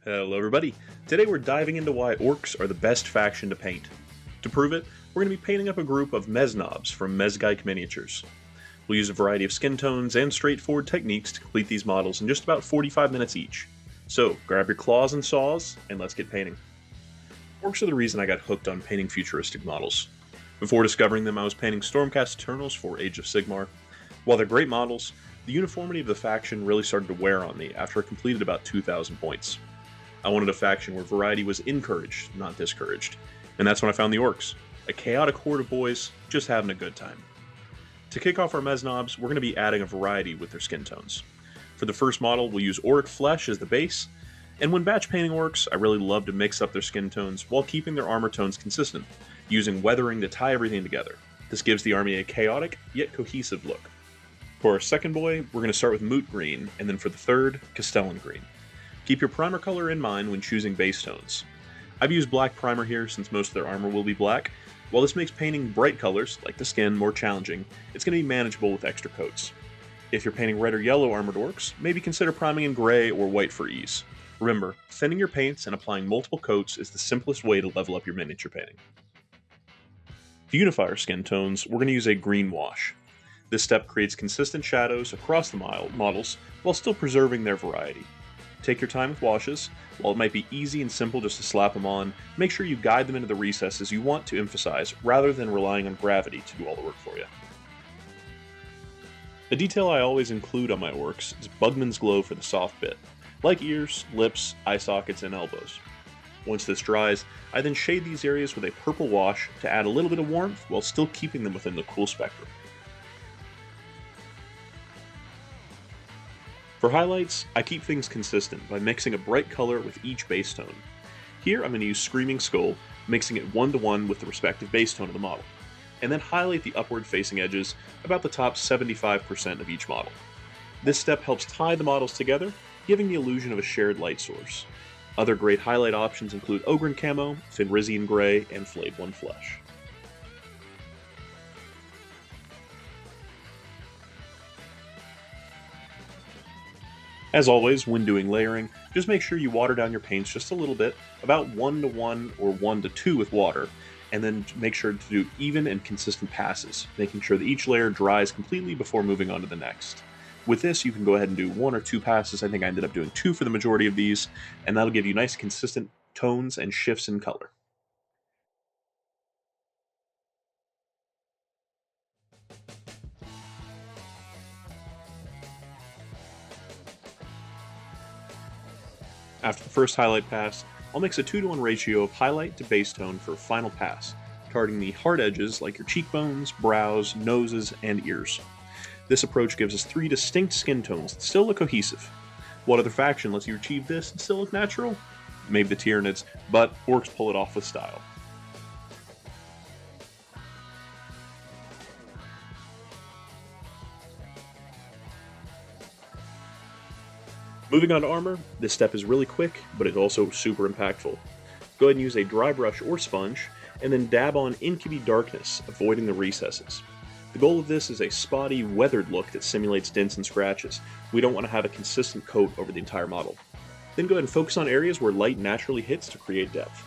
Hello everybody! Today we're diving into why orcs are the best faction to paint. To prove it, we're going to be painting up a group of Meznobs from MezGike Miniatures. We'll use a variety of skin tones and straightforward techniques to complete these models in just about 45 minutes each. So grab your claws and saws, and let's get painting. Orcs are the reason I got hooked on painting futuristic models. Before discovering them, I was painting Stormcast Eternals for Age of Sigmar. While they're great models, the uniformity of the faction really started to wear on me after I completed about 2,000 points. I wanted a faction where variety was encouraged, not discouraged. And that's when I found the Orks, a chaotic horde of boys just having a good time. To kick off our Meznobs, we're going to be adding a variety with their skin tones. For the first model, we'll use Ork Flesh as the base, and when batch painting Orks, I really love to mix up their skin tones while keeping their armor tones consistent, using weathering to tie everything together. This gives the army a chaotic, yet cohesive look. For our second boy, we're going to start with Moot Green, and then for the third, Castellan Green. Keep your primer color in mind when choosing base tones. I've used black primer here since most of their armor will be black. While this makes painting bright colors, like the skin, more challenging, it's going to be manageable with extra coats. If you're painting red or yellow armored orcs, maybe consider priming in gray or white for ease. Remember, thinning your paints and applying multiple coats is the simplest way to level up your miniature painting. To unify our skin tones, we're going to use a green wash. This step creates consistent shadows across the models while still preserving their variety. Take your time with washes. While it might be easy and simple just to slap them on, make sure you guide them into the recesses you want to emphasize rather than relying on gravity to do all the work for you. A detail I always include on my orcs is Bugman's Glow for the soft bit, like ears, lips, eye sockets, and elbows. Once this dries, I then shade these areas with a purple wash to add a little bit of warmth while still keeping them within the cool spectrum. For highlights, I keep things consistent by mixing a bright color with each base tone. Here I'm going to use Screaming Skull, mixing it 1-to-1 with the respective base tone of the model, and then highlight the upward facing edges about the top 75% of each model. This step helps tie the models together, giving the illusion of a shared light source. Other great highlight options include Ogryn Camo, Fenrisian Gray, and Flayed One Flesh. As always, when doing layering, just make sure you water down your paints just a little bit, about 1-to-1 or 1-to-2 with water, and then make sure to do even and consistent passes, making sure that each layer dries completely before moving on to the next. With this, you can go ahead and do 1 or 2 passes. I think I ended up doing 2 for the majority of these, and that'll give you nice consistent tones and shifts in color. After the first highlight pass, I'll mix a 2-to-1 ratio of highlight to base tone for a final pass, targeting the hard edges like your cheekbones, brows, noses, and ears. This approach gives us 3 distinct skin tones that still look cohesive. What other faction lets you achieve this and still look natural? Maybe the Tyranids, but Orks pull it off with style. Moving on to armor, this step is really quick, but it's also super impactful. Go ahead and use a dry brush or sponge, and then dab on Incubi Darkness, avoiding the recesses. The goal of this is a spotty, weathered look that simulates dents and scratches. We don't want to have a consistent coat over the entire model. Then go ahead and focus on areas where light naturally hits to create depth.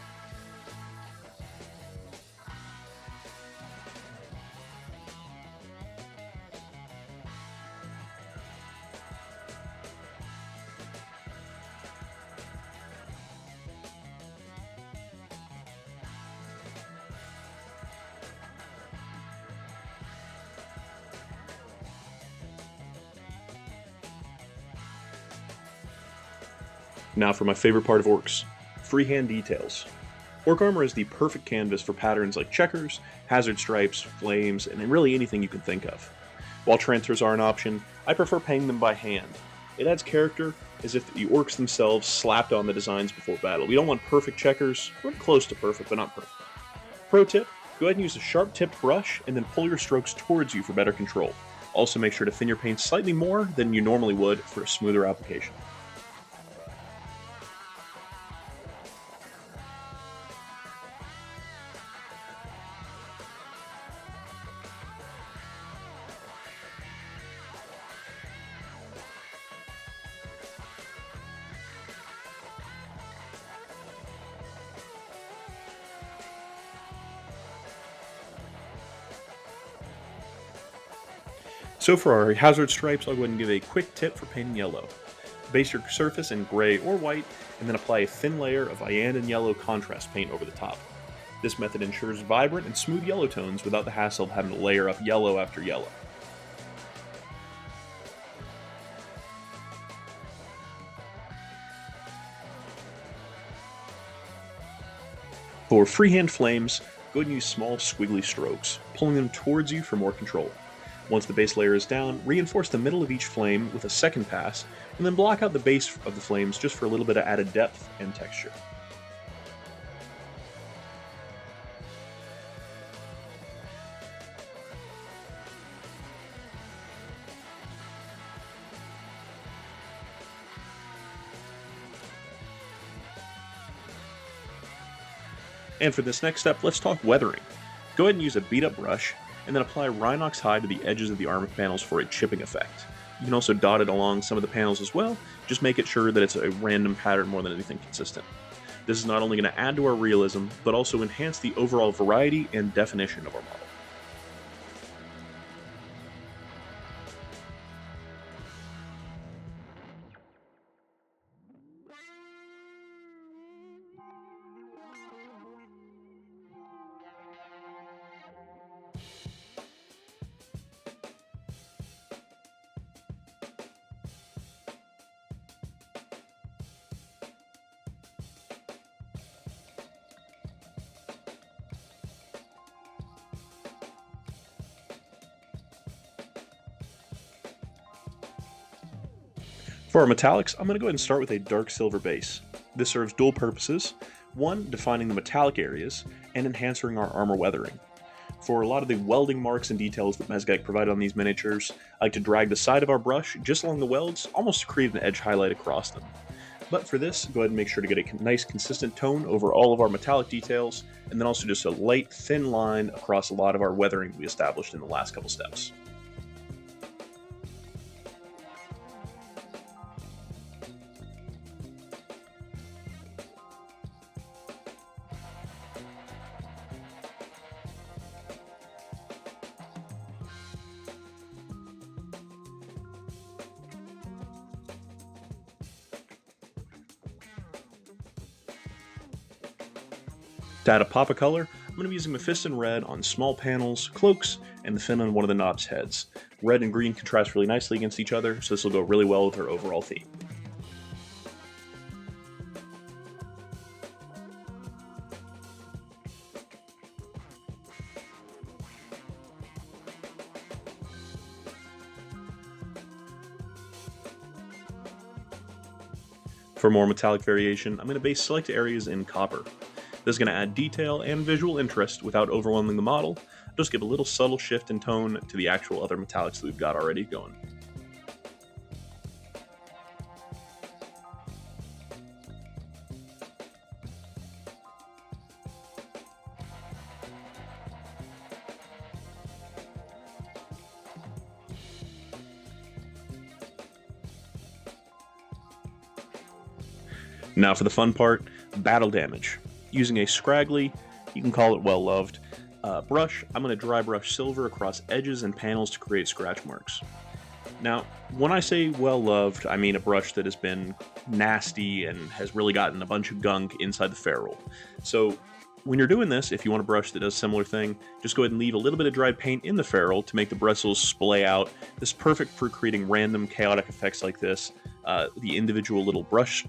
Now for my favorite part of Orks, freehand details. Ork armor is the perfect canvas for patterns like checkers, hazard stripes, flames, and really anything you can think of. While transfers are an option, I prefer painting them by hand. It adds character, as if the Orks themselves slapped on the designs before battle. We don't want perfect checkers, we're close to perfect, but not perfect. Pro tip, go ahead and use a sharp-tipped brush and then pull your strokes towards you for better control. Also make sure to thin your paint slightly more than you normally would for a smoother application. So for our hazard stripes, I'll go ahead and give a quick tip for painting yellow. Base your surface in gray or white, and then apply a thin layer of cyan and yellow contrast paint over the top. This method ensures vibrant and smooth yellow tones without the hassle of having to layer up yellow after yellow. For freehand flames, go ahead and use small squiggly strokes, pulling them towards you for more control. Once the base layer is down, reinforce the middle of each flame with a second pass, and then block out the base of the flames just for a little bit of added depth and texture. And for this next step, let's talk weathering. Go ahead and use a beat up brush, and then apply Rhinox hide to the edges of the armor panels for a chipping effect. You can also dot it along some of the panels as well, just make it sure that it's a random pattern more than anything consistent. This is not only going to add to our realism, but also enhance the overall variety and definition of our model. For our metallics, I'm going to go ahead and start with a dark silver base. This serves dual purposes: one, defining the metallic areas, and enhancing our armor weathering. For a lot of the welding marks and details that MezGike provided on these miniatures, I like to drag the side of our brush just along the welds, almost to create an edge highlight across them. But for this, go ahead and make sure to get a nice consistent tone over all of our metallic details, and then also just a light, thin line across a lot of our weathering we established in the last couple steps. To add a pop of color, I'm going to be using Mephiston Red on small panels, cloaks, and the fin on one of the knob's heads. Red and green contrast really nicely against each other, so this will go really well with our overall theme. For more metallic variation, I'm going to base select areas in copper. This is going to add detail and visual interest without overwhelming the model. Just give a little subtle shift in tone to the actual other metallics that we've got already going. Now for the fun part, battle damage. Using a scraggly, you can call it well-loved, brush, I'm going to dry brush silver across edges and panels to create scratch marks. Now, when I say well-loved, I mean a brush that has been nasty and has really gotten a bunch of gunk inside the ferrule. So when you're doing this, if you want a brush that does a similar thing, just go ahead and leave a little bit of dried paint in the ferrule to make the bristles splay out. This is perfect for creating random chaotic effects like this. The individual little brush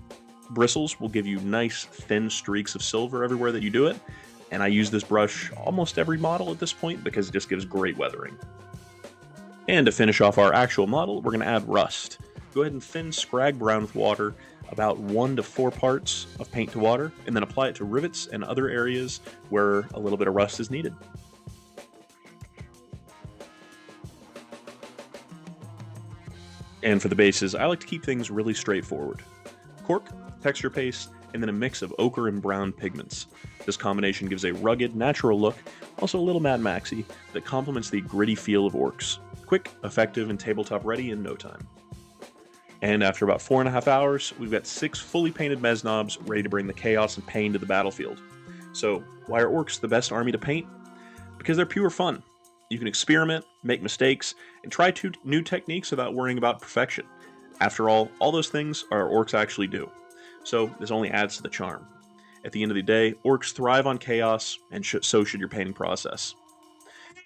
bristles will give you nice thin streaks of silver everywhere that you do it, and I use this brush almost every model at this point because it just gives great weathering. And to finish off our actual model, we're going to add rust. Go ahead and thin scrag brown with water, about 1 to 4 parts of paint to water, and then apply it to rivets and other areas where a little bit of rust is needed. And for the bases, I like to keep things really straightforward. Cork, texture paste, and then a mix of ochre and brown pigments. This combination gives a rugged, natural look, also a little Mad Maxy, that complements the gritty feel of Orks. Quick, effective, and tabletop ready in no time. And after about 4.5 hours, we've got 6 fully painted Meznobs ready to bring the chaos and pain to the battlefield. So, why are Orks the best army to paint? Because they're pure fun. You can experiment, make mistakes, and try new techniques without worrying about perfection. After all those things are orcs actually do. So this only adds to the charm. At the end of the day, orcs thrive on chaos, and so should your painting process.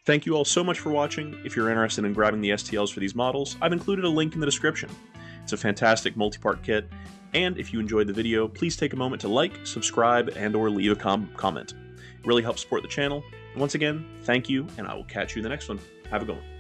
Thank you all so much for watching. If you're interested in grabbing the STLs for these models, I've included a link in the description. It's a fantastic multi-part kit, and if you enjoyed the video, please take a moment to like, subscribe, and or leave a comment. It really helps support the channel. And once again, thank you, and I will catch you in the next one. Have a good one.